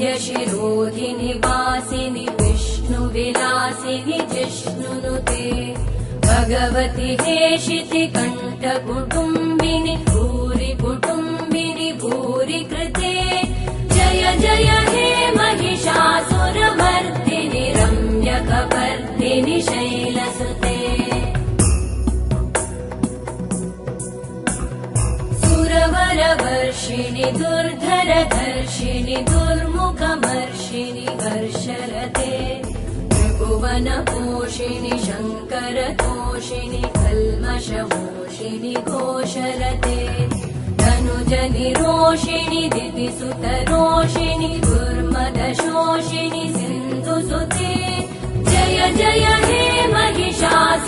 वरविन्ध्यशिरोधिनि वासिनि विष्णुविलासिनि जिष्णुनुते भगवति हेशिति कण्ठकुटुम्बिनि भूरि कुटुम्बिनि भूरि कृते जय जय हे महिषासुरमर्दिनि रम्यकपर्दिनि शैलसुते सुरवरवर्षिणि दुर्धरधर्षिणि दुर्मुखमर्षिणि हर्षरते त्रिभुवनपोषिणि शङ्करतोषिणि कल्मषमोषिणि घोषरते धनुजनिरोषिणि दितिसुतरोषिणि दुर्मदशोषिणि सिन्धुसुते जय जय हे महिषासुरमर्दिनि